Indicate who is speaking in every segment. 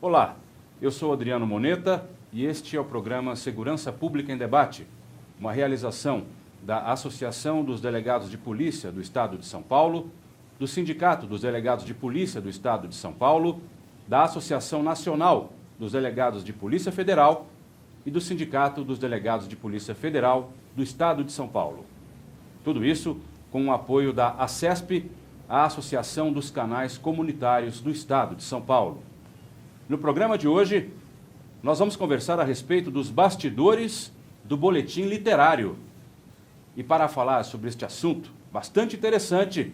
Speaker 1: Olá, eu sou Adriano Moneta e este é o programa Segurança Pública em Debate, uma realização da Associação dos Delegados de Polícia do Estado de São Paulo, do Sindicato dos Delegados de Polícia do Estado de São Paulo, da Associação Nacional dos Delegados de Polícia Federal e do Sindicato dos Delegados de Polícia Federal do Estado de São Paulo. Tudo isso com o apoio da ACESP, a Associação dos Canais Comunitários do Estado de São Paulo. No programa de hoje, nós vamos conversar a respeito dos bastidores do boletim literário. E para falar sobre este assunto bastante interessante,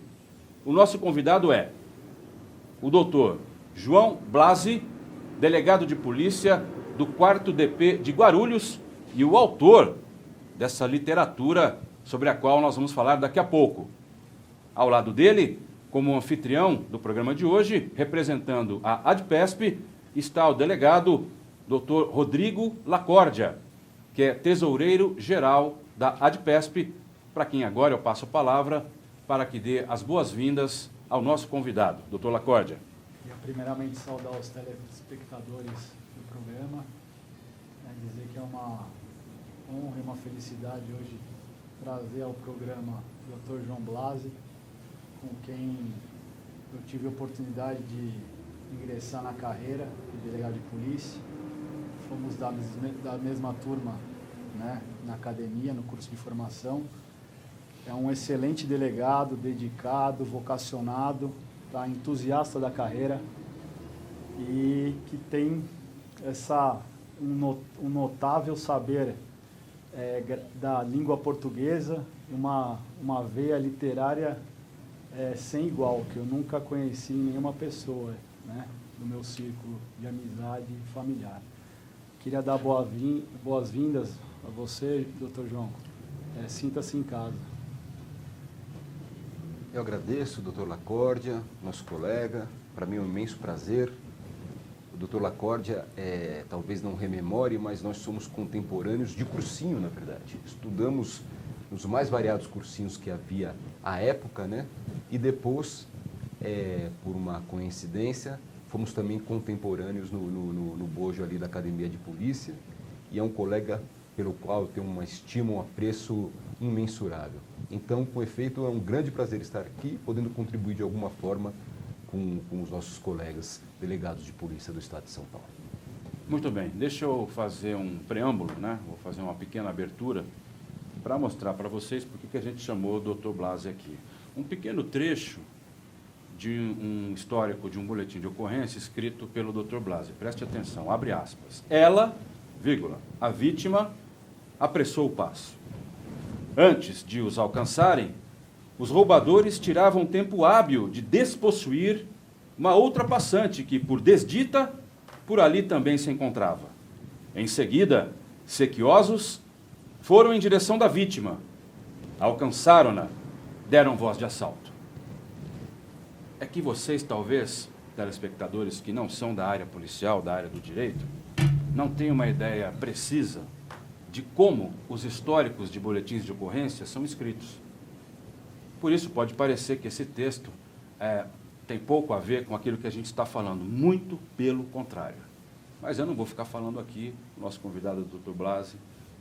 Speaker 1: o nosso convidado é o doutor João Blasi, delegado de polícia do 4º DP de Guarulhos e o autor dessa literatura sobre a qual nós vamos falar daqui a pouco. Ao lado dele, como anfitrião do programa de hoje, representando a ADPESP, está o delegado Dr. Rodrigo Lacórdia, que é tesoureiro-geral da ADPESP, para quem agora eu passo a palavra para que dê as boas-vindas ao nosso convidado. Dr. Lacórdia.
Speaker 2: Queria primeiramente saudar os telespectadores do programa, dizer que é uma honra e uma felicidade hoje trazer ao programa o Dr. João Blasi, com quem eu tive a oportunidade de ingressar na carreira de delegado de polícia. Fomos da mesma turma, né, na academia, no curso de formação. É um excelente delegado, dedicado, vocacionado, tá, entusiasta da carreira e que tem um notável saber da língua portuguesa, uma veia literária sem igual, que eu nunca conheci em nenhuma pessoa, né, no meu círculo de amizade familiar. Queria dar boas-vindas a você, doutor João. Sinta-se em casa.
Speaker 3: Eu agradeço, doutor Lacórdia, nosso colega. Para mim é um imenso prazer. O doutor Lacórdia, talvez não rememore, mas nós somos contemporâneos de cursinho, na verdade. Estudamos nos mais variados cursinhos que havia à época, né? E depois, por uma coincidência, fomos também contemporâneos no bojo ali da Academia de Polícia. E é um colega pelo qual eu tenho uma estima, um apreço imensurável. Então, com efeito, é um grande prazer estar aqui, podendo contribuir de alguma forma com os nossos colegas delegados de polícia do Estado de São Paulo.
Speaker 1: Muito bem, deixa eu fazer um preâmbulo, né? Vou fazer uma pequena abertura para mostrar para vocês por que a gente chamou o Dr. Blasi aqui. Um pequeno trecho de um histórico de um boletim de ocorrência escrito pelo Dr. Blasi. Preste atenção, abre aspas. Ela, vírgula, a vítima, apressou o passo. Antes de os alcançarem, os roubadores tiravam tempo hábil de despossuir uma outra passante que, por desdita, por ali também se encontrava. Em seguida, sequiosos, foram em direção da vítima. Alcançaram-na, deram voz de assalto. É que vocês, talvez, telespectadores que não são da área policial, da área do direito, não têm uma ideia precisa de como os históricos de boletins de ocorrência são escritos. Por isso pode parecer que esse texto tem pouco a ver com aquilo que a gente está falando, muito pelo contrário. Mas eu não vou ficar falando aqui, o nosso convidado, o Dr. Blasi,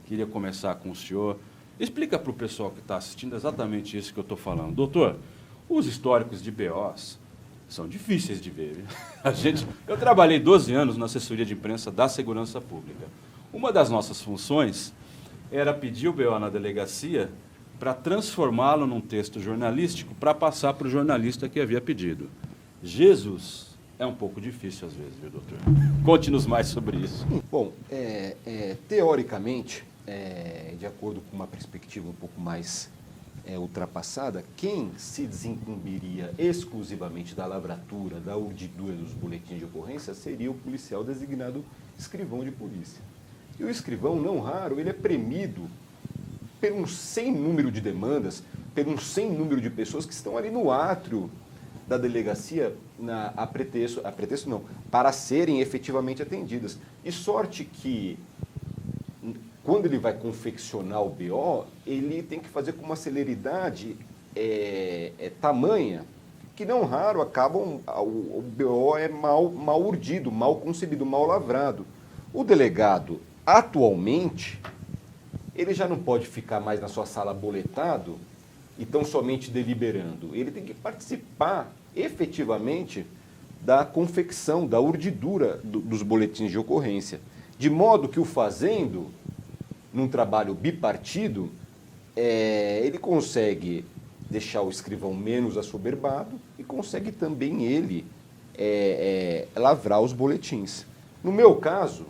Speaker 1: queria começar com o senhor. Explica para o pessoal que está assistindo exatamente isso que eu estou falando. Doutor, os históricos de BOs são difíceis de ver. Eu trabalhei 12 anos na assessoria de imprensa da Segurança Pública. Uma das nossas funções era pedir o BO na delegacia para transformá-lo num texto jornalístico para passar para o jornalista que havia pedido. Jesus, é um pouco difícil às vezes, viu, doutor? Conte-nos mais sobre isso.
Speaker 3: Bom, teoricamente, de acordo com uma perspectiva um pouco mais ultrapassada, quem se desincumbiria exclusivamente da lavratura, da urdidura dos boletins de ocorrência seria o policial designado escrivão de polícia. E o escrivão, não raro, ele é premido por um sem número de demandas, por um sem número de pessoas que estão ali no átrio da delegacia para serem efetivamente atendidas. E sorte que, quando ele vai confeccionar o BO, ele tem que fazer com uma celeridade tamanha que não raro acabam, o BO é mal urdido, mal concebido, mal lavrado. O delegado, atualmente, ele já não pode ficar mais na sua sala boletado e tão somente deliberando. Ele tem que participar efetivamente da confecção, da urdidura dos boletins de ocorrência. De modo que o fazendo, num trabalho bipartido, ele consegue deixar o escrivão menos assoberbado e consegue também ele lavrar os boletins. No meu caso,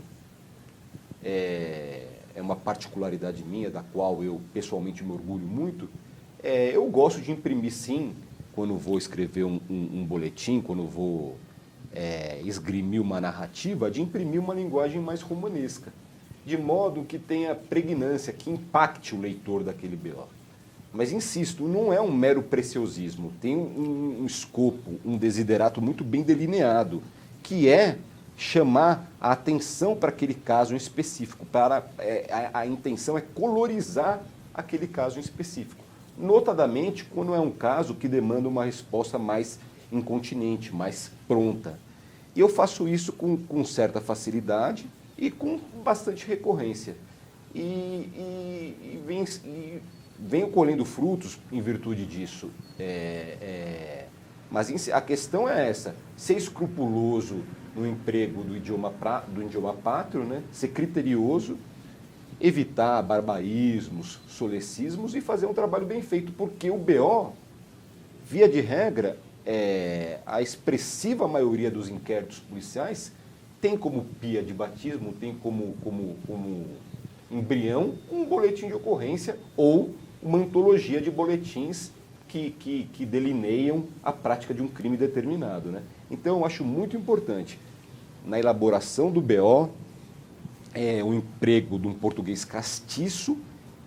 Speaker 3: é uma particularidade minha, da qual eu pessoalmente me orgulho muito, eu gosto de imprimir sim, quando vou escrever um boletim, quando vou esgrimir uma narrativa, de imprimir uma linguagem mais romanesca, de modo que tenha pregnância, que impacte o leitor daquele BO. Mas, insisto, não é um mero preciosismo, tem um escopo, um desiderato muito bem delineado, que é chamar a atenção para aquele caso em específico. A intenção é colorizar aquele caso em específico. Notadamente, quando é um caso que demanda uma resposta mais incontinente, mais pronta. E eu faço isso com certa facilidade e com bastante recorrência. E venho colhendo frutos em virtude disso. Mas a questão é essa, ser escrupuloso no emprego do idioma pátrio, né? Ser criterioso, evitar barbarismos, solecismos e fazer um trabalho bem feito, porque o BO, via de regra, a expressiva maioria dos inquéritos policiais tem como pia de batismo, tem como embrião um boletim de ocorrência ou uma antologia de boletins que delineiam a prática de um crime determinado, né? Então, eu acho muito importante, na elaboração do BO, o emprego de um português castiço,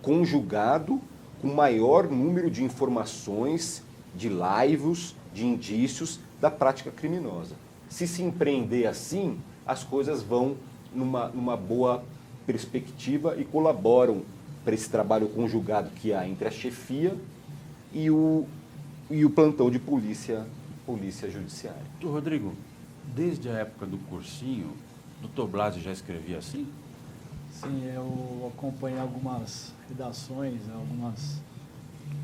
Speaker 3: conjugado com maior número de informações, de laivos, de indícios da prática criminosa. Se empreender assim, as coisas vão numa boa perspectiva e colaboram para esse trabalho conjugado que há entre a chefia e o plantão de polícia judiciária.
Speaker 1: Rodrigo, desde a época do cursinho, o Dr. Blasio já escrevia assim?
Speaker 2: Sim, eu acompanhei algumas redações, algumas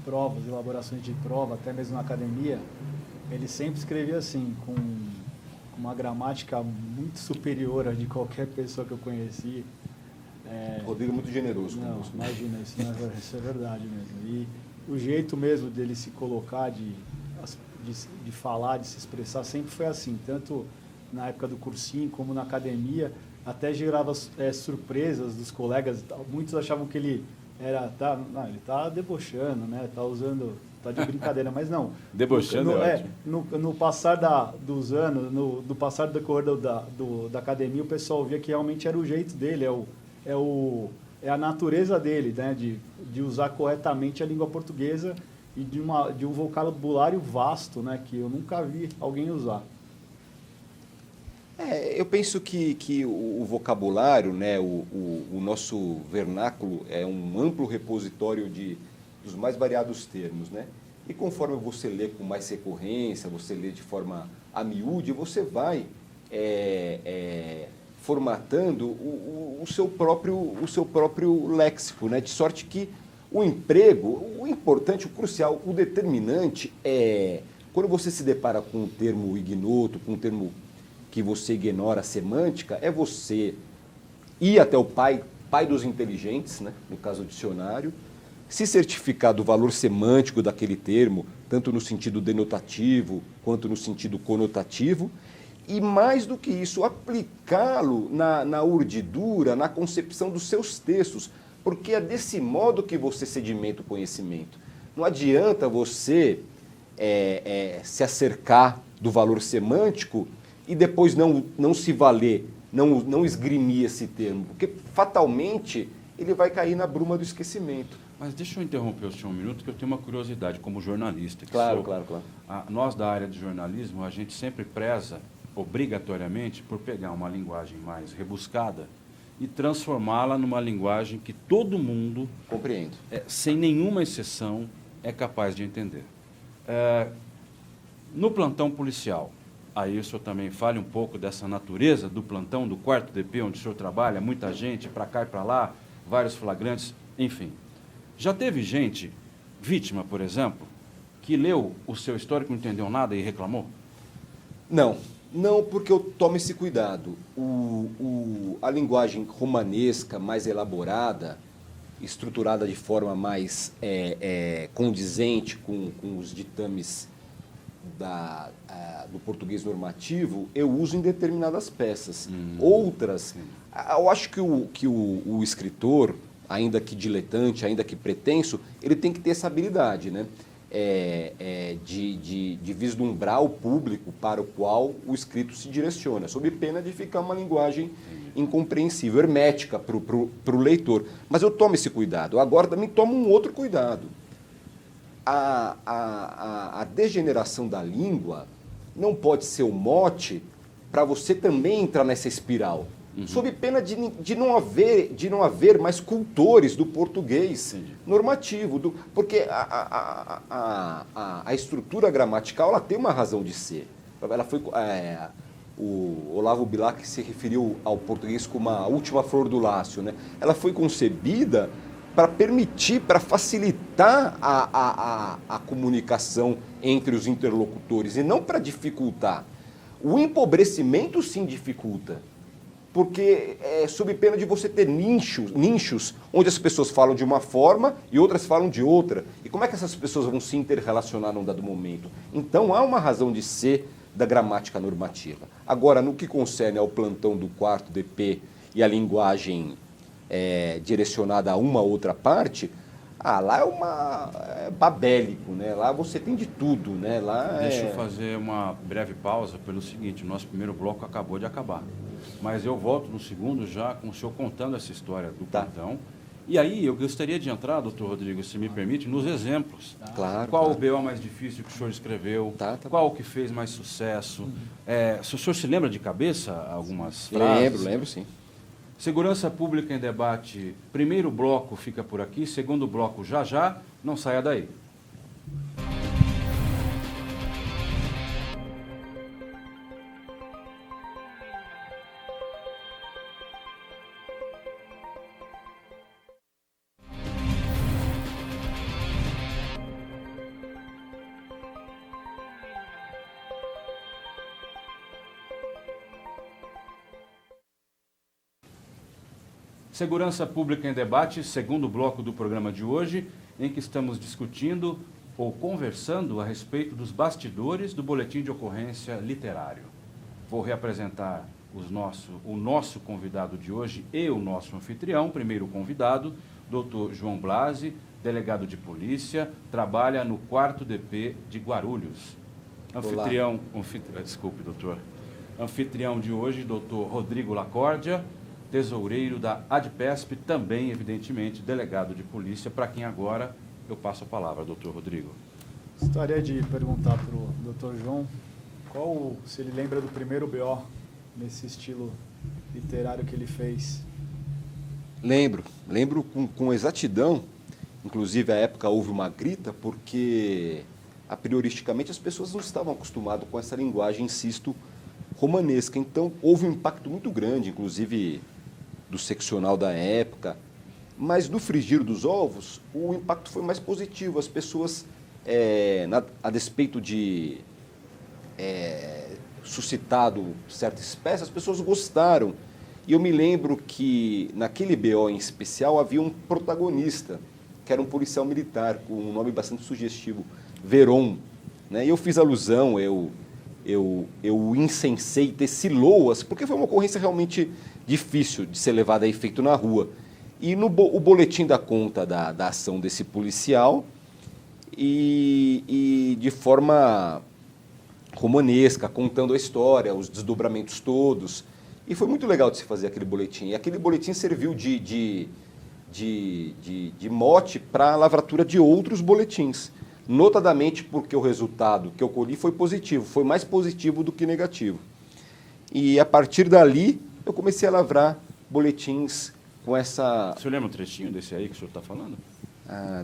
Speaker 2: provas, elaborações de prova, até mesmo na academia. Ele sempre escrevia assim, com uma gramática muito superior a de qualquer pessoa que eu conheci.
Speaker 3: Rodrigo é muito generoso conosco.
Speaker 2: Não, imagina, isso é verdade mesmo. E o jeito mesmo dele se colocar, de falar, de se expressar, sempre foi assim, tanto na época do cursinho como na academia, até gerava surpresas dos colegas. Muitos achavam que ele ele está debochando, né? Tá de brincadeira, mas não.
Speaker 1: Debochando é ótimo.
Speaker 2: No passar dos anos, no passar do decorrer da academia, o pessoal via que realmente era o jeito dele, é a natureza dele, né? De usar corretamente a língua portuguesa e de um vocabulário vasto, né? Que eu nunca vi alguém usar.
Speaker 3: Eu penso que o vocabulário, né, o nosso vernáculo é um amplo repositório dos mais variados termos, né? E conforme você lê com mais recorrência, você lê de forma a miúde, você vai formatando o seu próprio léxico, né? De sorte que o emprego, o importante, o crucial, o determinante é quando você se depara com um termo ignoto, com um termo que você ignora a semântica, é você ir até o pai dos inteligentes, né, no caso do dicionário, se certificar do valor semântico daquele termo, tanto no sentido denotativo quanto no sentido conotativo, e mais do que isso, aplicá-lo na urdidura, na concepção dos seus textos, porque é desse modo que você sedimenta o conhecimento. Não adianta você se acercar do valor semântico e depois não se valer, não esgrimir esse termo, porque fatalmente ele vai cair na bruma do esquecimento.
Speaker 1: Mas deixa eu interromper o senhor um minuto, que eu tenho uma curiosidade como jornalista.
Speaker 3: Claro.
Speaker 1: Nós da área de jornalismo, a gente sempre preza, obrigatoriamente, por pegar uma linguagem mais rebuscada e transformá-la numa linguagem que todo mundo,
Speaker 3: compreendo,
Speaker 1: sem nenhuma exceção, é capaz de entender. No plantão policial, aí o senhor também fale um pouco dessa natureza do plantão, do 4º DP, onde o senhor trabalha, muita gente, para cá e para lá, vários flagrantes, enfim. Já teve gente, vítima, por exemplo, que leu o seu histórico, não entendeu nada e reclamou?
Speaker 3: Não, porque eu tomo esse cuidado. A linguagem romanesca, mais elaborada, estruturada de forma mais condizente com os ditames do português normativo, eu uso em determinadas peças. Outras, eu acho que o escritor, ainda que diletante, ainda que pretenso, ele tem que ter essa habilidade, né? De vislumbrar o público para o qual o escrito se direciona, sob pena de ficar uma linguagem incompreensível, hermética para o leitor. Mas eu tomo esse cuidado. Agora também tomo um outro cuidado. A degeneração da língua não pode ser o mote para você também entrar nessa espiral. Sob pena de não haver mais cultores do português normativo. Porque a estrutura gramatical ela tem uma razão de ser. Ela foi, o Olavo Bilac se referiu ao português como a última flor do lácio, né? Ela foi concebida para permitir, para facilitar a comunicação entre os interlocutores e não para dificultar. O empobrecimento sim dificulta. Porque sob pena de você ter nichos onde as pessoas falam de uma forma e outras falam de outra. E como é que essas pessoas vão se interrelacionar num dado momento? Então há uma razão de ser da gramática normativa. Agora, no que concerne ao plantão do 4º DP e a linguagem direcionada a uma outra parte, lá é babélico, né? Lá você tem de tudo, né?
Speaker 1: Deixa eu fazer uma breve pausa pelo seguinte, o nosso primeiro bloco acabou de acabar. Mas eu volto no segundo já com o senhor contando essa história do plantão. E aí eu gostaria de entrar, doutor Rodrigo, se me permite, nos exemplos.
Speaker 3: Claro.
Speaker 1: Qual o BO mais difícil que o senhor escreveu? Qual o que fez mais sucesso? Se o senhor se lembra de cabeça algumas frases?
Speaker 3: Lembro sim.
Speaker 1: Segurança Pública em Debate, primeiro bloco fica por aqui, segundo bloco já, não saia daí. Segurança Pública em Debate, segundo bloco do programa de hoje, em que estamos discutindo ou conversando a respeito dos bastidores do boletim de ocorrência literário. Vou reapresentar o nosso convidado de hoje e o nosso anfitrião. Primeiro convidado, doutor João Blasi, delegado de polícia, trabalha no 4º DP de Guarulhos. Desculpe, doutor. Anfitrião de hoje, doutor Rodrigo Lacórdia, tesoureiro da ADPESP, também, evidentemente, delegado de polícia, para quem agora eu passo a palavra, doutor Rodrigo.
Speaker 2: Gostaria de perguntar para o doutor João se ele lembra do primeiro BO nesse estilo literário que ele fez.
Speaker 3: Lembro com exatidão. Inclusive, à época houve uma grita, porque, a prioristicamente, as pessoas não estavam acostumadas com essa linguagem, insisto, romanesca. Então, houve um impacto muito grande, inclusive do seccional da época, mas no frigir dos ovos, o impacto foi mais positivo. As pessoas, a despeito de suscitado certa espécie, as pessoas gostaram. E eu me lembro que, naquele BO em especial, havia um protagonista, que era um policial militar, com um nome bastante sugestivo, Veron. Né? E eu fiz alusão, eu incensei, teci-loas, porque foi uma ocorrência realmente difícil de ser levada a efeito na rua. E o boletim dá conta da ação desse policial e de forma romanesca, contando a história, os desdobramentos todos. E foi muito legal de se fazer aquele boletim. E aquele boletim serviu de mote para a lavratura de outros boletins. Notadamente porque o resultado que eu colhi foi positivo, foi mais positivo do que negativo. E a partir dali, eu comecei a lavrar boletins com essa...
Speaker 1: O senhor lembra um trechinho desse aí que o senhor está falando?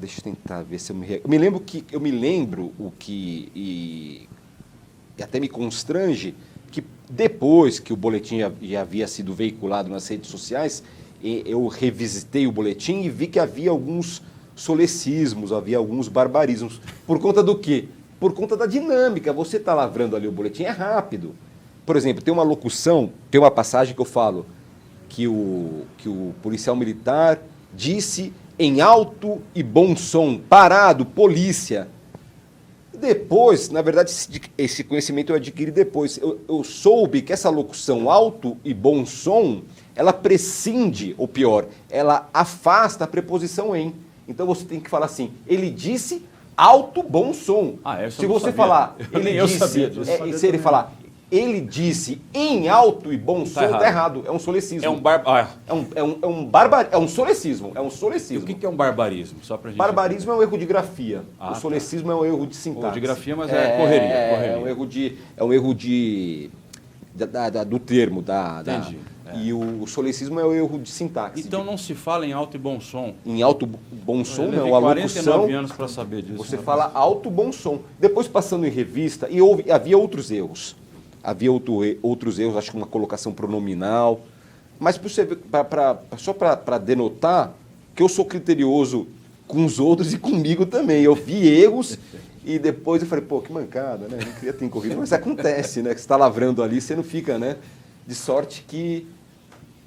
Speaker 3: Deixa eu tentar ver se eu me lembro o que até me constrange que depois que o boletim já havia sido veiculado nas redes sociais, eu revisitei o boletim e vi que havia alguns solecismos, havia alguns barbarismos. Por conta do quê? Por conta da dinâmica. Você está lavrando ali o boletim, é rápido. Por exemplo, tem uma locução, tem uma passagem que eu falo que o policial militar disse em alto e bom som, parado, polícia. Depois, na verdade, esse conhecimento eu adquiri depois. Eu soube que essa locução alto e bom som, ela prescinde, ou pior, ela afasta a preposição em. Então você tem que falar assim, ele disse alto, bom som. Se você falar, ele disse, se ele falar, ele disse em alto e bom som, tá errado. É um solecismo.
Speaker 1: É
Speaker 3: um solecismo. É um solecismo.
Speaker 1: E o que é um barbarismo? Só pra gente
Speaker 3: barbarismo é um erro de grafia. O solecismo é um erro de sintaxe.
Speaker 1: De grafia, mas é correria.
Speaker 3: É um erro do termo.
Speaker 1: Entendi.
Speaker 3: E o solecismo é o erro de sintaxe.
Speaker 1: Então não se fala em alto e bom som.
Speaker 3: Em alto bom som, não.
Speaker 1: A locução, 49 anos para saber disso.
Speaker 3: Você fala alto bom som. Depois, passando em revista, havia outros erros. Havia outros erros, acho que uma colocação pronominal. Mas só para denotar que eu sou criterioso com os outros e comigo também. Eu vi erros e depois eu falei, pô, que mancada, né? Não queria ter incorrido. Mas acontece, né? Que você está lavrando ali, você não fica, né? De sorte que...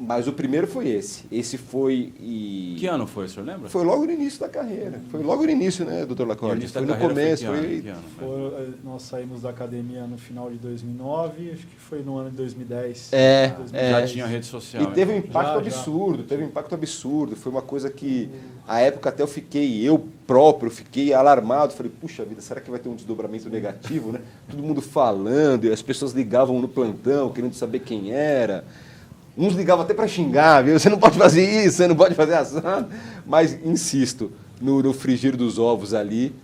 Speaker 3: Mas o primeiro foi esse. Esse foi...
Speaker 1: Que ano foi, o senhor lembra?
Speaker 3: Foi logo no início da carreira. Foi logo no início, né, doutor Lacorte?
Speaker 1: Foi no começo.
Speaker 2: Nós saímos da academia no final de 2009, acho que foi no ano de 2010.
Speaker 1: Já tinha rede social.
Speaker 3: E teve um impacto absurdo, teve um impacto absurdo. Foi uma coisa que, à época até eu próprio fiquei alarmado. Falei, puxa vida, será que vai ter um desdobramento negativo, né? Todo mundo falando, e as pessoas ligavam no plantão, querendo saber quem era. Uns ligavam até para xingar, viu? Você não pode fazer isso, você não pode fazer assado. Mas, insisto, no frigir dos ovos ali,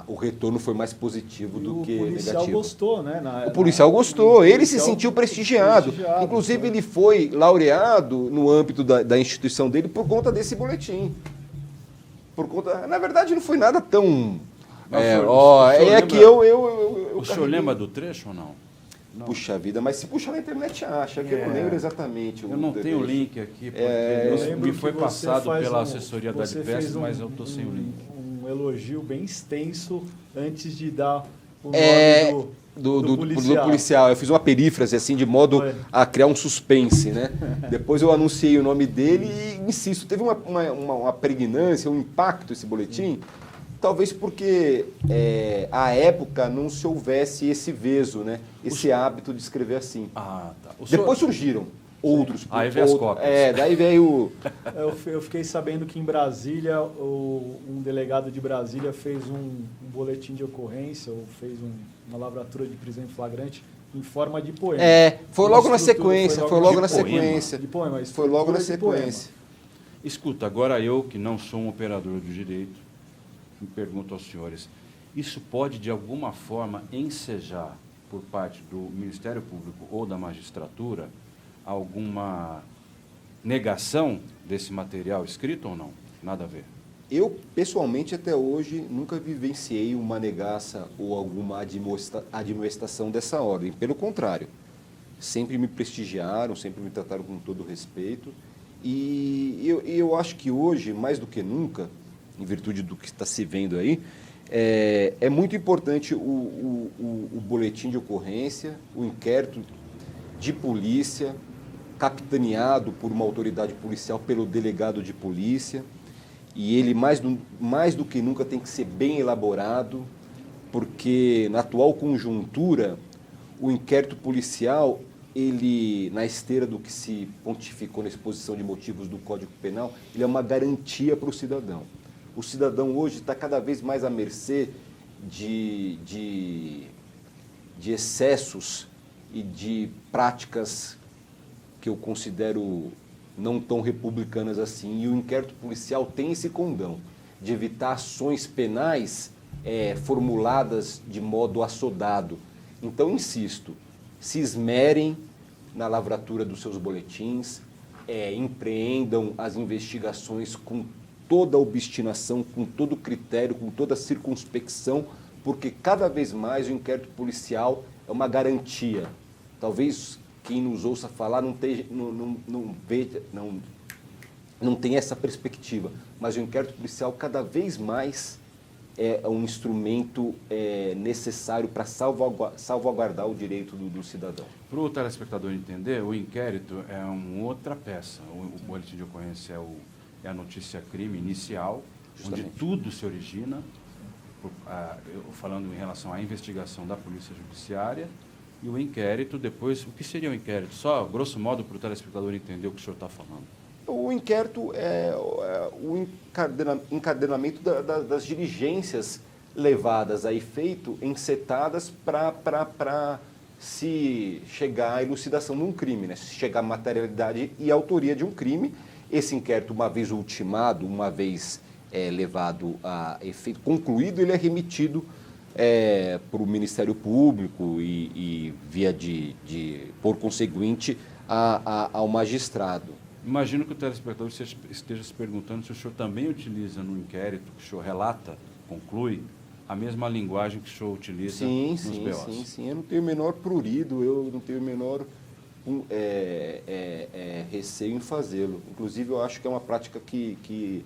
Speaker 3: o retorno foi mais positivo do que negativo. O policial
Speaker 2: gostou, né?
Speaker 3: O policial gostou, ele se sentiu prestigiado. Inclusive, ele foi laureado no âmbito da instituição dele por conta desse boletim. Na verdade, não foi nada tão...
Speaker 1: O senhor lembra do trecho ou não?
Speaker 3: Não. Puxa vida, mas se puxar na internet acha, que eu não lembro exatamente.
Speaker 1: Eu não tenho o link aqui, porque me foi passado pela assessoria da DPS, mas eu estou sem o link.
Speaker 2: Um elogio bem extenso antes de dar o nome do policial.
Speaker 3: Eu fiz uma perífrase assim, de modo a criar um suspense, né? Depois eu anunciei o nome dele e, insisto, teve uma pregnância, um impacto esse boletim. Talvez porque, à época, não se houvesse esse veso, né? Esse hábito de escrever assim. Depois surgiram outros.
Speaker 1: Aí veio as cópias.
Speaker 3: Daí veio...
Speaker 2: Eu fiquei sabendo que em Brasília, um delegado de Brasília fez um boletim de ocorrência, ou fez uma lavratura de prisão em flagrante, em forma de poema.
Speaker 3: Foi logo na sequência. Foi logo na sequência.
Speaker 2: De poema,
Speaker 3: foi logo na sequência.
Speaker 1: Escuta, agora eu, que não sou um operador do direito, me pergunto aos senhores, isso pode de alguma forma ensejar por parte do Ministério Público ou da magistratura alguma negação desse material escrito ou não? Nada a ver.
Speaker 3: Eu, pessoalmente, até hoje, nunca vivenciei uma negaça ou alguma admoestação dessa ordem. Pelo contrário, sempre me prestigiaram, sempre me trataram com todo respeito. E eu acho que hoje, mais do que nunca, em virtude do que está se vendo aí, é muito importante o boletim de ocorrência, o inquérito de polícia, capitaneado por uma autoridade policial, pelo delegado de polícia, e ele mais do que nunca tem que ser bem elaborado, porque na atual conjuntura, o inquérito policial, ele, na esteira do que se pontificou na exposição de motivos do Código Penal, ele é uma garantia para o cidadão. O cidadão hoje está cada vez mais à mercê de excessos e de práticas que eu considero não tão republicanas assim. E o inquérito policial tem esse condão de evitar ações penais formuladas de modo assodado. Então, insisto, se esmerem na lavratura dos seus boletins, empreendam as investigações com toda a obstinação, com todo o critério, com toda a circunspecção, porque cada vez mais o inquérito policial é uma garantia. Talvez quem nos ouça falar não tem essa perspectiva, mas o inquérito policial cada vez mais é um instrumento necessário para salvaguardar o direito do cidadão.
Speaker 1: Para o telespectador entender, o inquérito é uma outra peça. O boletim de ocorrência é a notícia crime inicial,
Speaker 3: Justamente.
Speaker 1: onde tudo se origina, falando em relação à investigação da Polícia Judiciária, e o inquérito depois. O que seria o inquérito? Só, grosso modo, para o telespectador entender o que o senhor está falando.
Speaker 3: O inquérito é o encadenamento das diligências levadas a efeito, encetadas para se chegar à elucidação de um crime, né? Se chegar à materialidade e autoria de um crime. Esse inquérito, uma vez ultimado, uma vez levado a efeito concluído, ele é remetido para o Ministério Público e via por conseguinte, ao magistrado.
Speaker 1: Imagino que o telespectador esteja se perguntando se o senhor também utiliza no inquérito que o senhor relata, conclui, a mesma linguagem que o senhor utiliza nos BOs.
Speaker 3: Sim. Eu não tenho o menor prurido, eu não tenho o menor receio em fazê-lo. Inclusive, eu acho que é uma prática que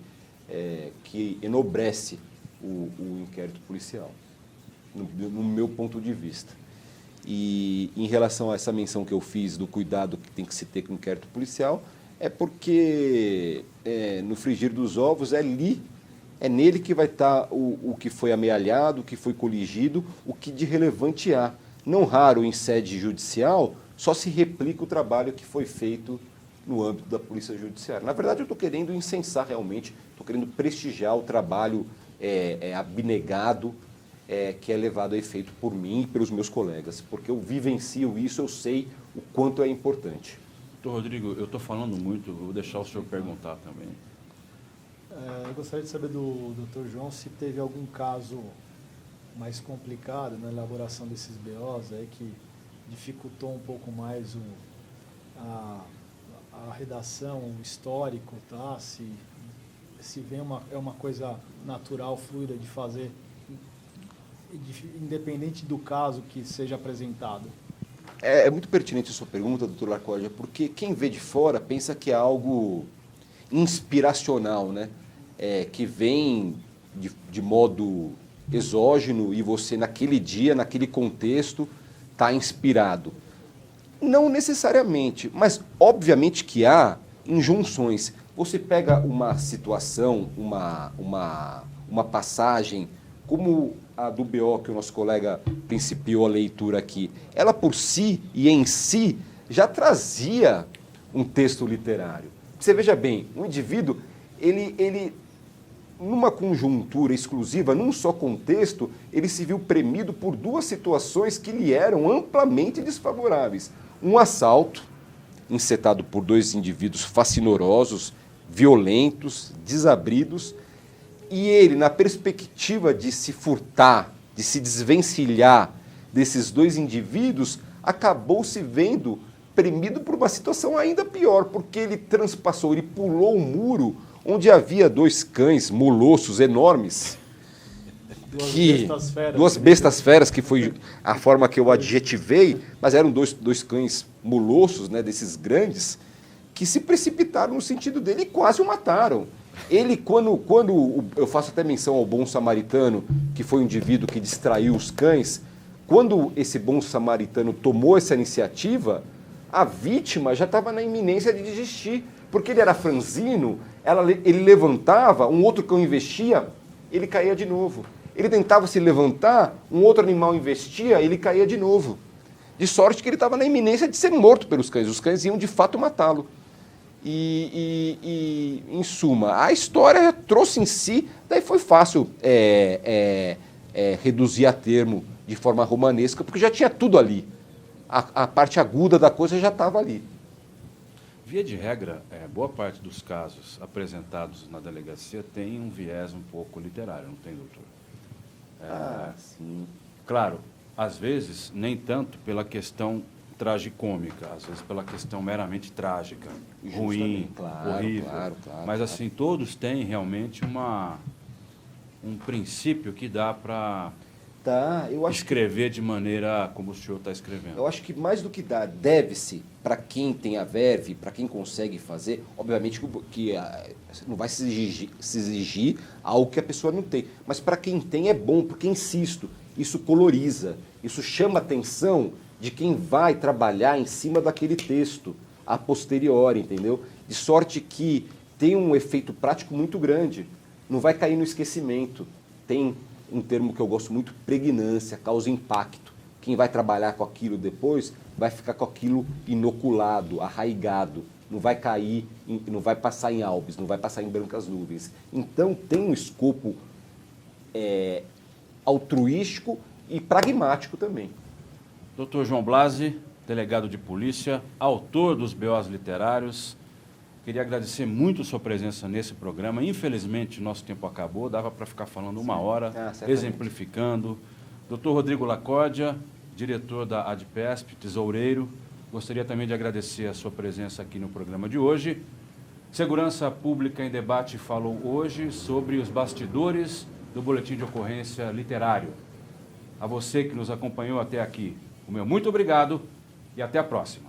Speaker 3: enobrece o inquérito policial, no meu ponto de vista. E em relação a essa menção que eu fiz do cuidado que tem que se ter com o inquérito policial, é porque no frigir dos ovos é nele que vai estar o que foi amealhado, o que foi coligido, o que de relevante há. Não raro em sede judicial, só se replica o trabalho que foi feito no âmbito da Polícia Judiciária. Na verdade, eu estou querendo incensar realmente, estou querendo prestigiar o trabalho abnegado que é levado a efeito por mim e pelos meus colegas, porque eu vivencio isso, eu sei o quanto é importante.
Speaker 1: Doutor Rodrigo, eu estou falando muito, vou deixar o senhor perguntar também.
Speaker 2: Eu gostaria de saber do Dr. João se teve algum caso mais complicado na elaboração desses BOs aí, que dificultou um pouco mais a redação, o histórico, tá? Se vem uma coisa natural, fluida de fazer, independente do caso que seja apresentado.
Speaker 3: É muito pertinente a sua pergunta, doutor Lacórdia, porque quem vê de fora pensa que é algo inspiracional, né? Que vem de modo exógeno e você, naquele dia, naquele contexto, está inspirado. Não necessariamente, mas obviamente que há injunções. Você pega uma situação, uma passagem, como a do BO que o nosso colega principiou a leitura aqui, ela por si e em si já trazia um texto literário. Você veja bem, um indivíduo, ele numa conjuntura exclusiva, num só contexto, ele se viu premido por duas situações que lhe eram amplamente desfavoráveis. Um assalto, encetado por dois indivíduos facinorosos, violentos, desabridos, e ele, na perspectiva de se furtar, de se desvencilhar desses dois indivíduos, acabou se vendo premido por uma situação ainda pior, porque ele transpassou, ele pulou um muro onde havia dois cães molossos enormes. Duas bestas feras, que foi a forma que eu adjetivei, mas eram dois cães molossos, né, desses grandes, que se precipitaram no sentido dele e quase o mataram. Ele, quando eu faço até menção ao bom samaritano, que foi um indivíduo que distraiu os cães, quando esse bom samaritano tomou essa iniciativa, a vítima já estava na iminência de desistir, porque ele era franzino, ele levantava, um outro cão investia, ele caía de novo. Ele tentava se levantar, um outro animal investia, ele caía de novo. De sorte que ele estava na iminência de ser morto pelos cães. Os cães iam de fato matá-lo. E, em suma, a história trouxe em si, daí foi fácil reduzir a termo de forma romanesca, porque já tinha tudo ali. A parte aguda da coisa já estava ali.
Speaker 1: Via de regra, boa parte dos casos apresentados na delegacia tem um viés um pouco literário, não tem, doutor?
Speaker 3: Sim.
Speaker 1: Claro, às vezes, nem tanto pela questão tragicômica, às vezes pela questão meramente trágica, ruim, horrível. Claro, mas assim, todos têm realmente um princípio que dá para
Speaker 4: Tá, eu acho
Speaker 1: escrever de maneira como o senhor está escrevendo?
Speaker 4: Eu acho que mais do que dá, deve-se, para quem tem a verve, para quem consegue fazer, obviamente que não vai se exigir algo que a pessoa não tem. Mas para quem tem é bom, porque, insisto, isso coloriza, isso chama a atenção de quem vai trabalhar em cima daquele texto, a posteriori, entendeu? De sorte que tem um efeito prático muito grande, não vai cair no esquecimento. Tem um termo que eu gosto muito, pregnância, causa impacto. Quem vai trabalhar com aquilo depois vai ficar com aquilo inoculado, arraigado, não vai cair, não vai passar em albes, não vai passar em brancas nuvens. Então tem um escopo altruístico e pragmático também.
Speaker 1: Dr. João Blasi, delegado de polícia, autor dos BOs literários, queria agradecer muito a sua presença nesse programa. Infelizmente, nosso tempo acabou, dava para ficar falando uma hora, exemplificando. Dr. Rodrigo Lacórdia, diretor da ADPESP, tesoureiro, gostaria também de agradecer a sua presença aqui no programa de hoje. Segurança Pública em Debate falou hoje sobre os bastidores do Boletim de Ocorrência Literário. A você que nos acompanhou até aqui, o meu muito obrigado e até a próxima.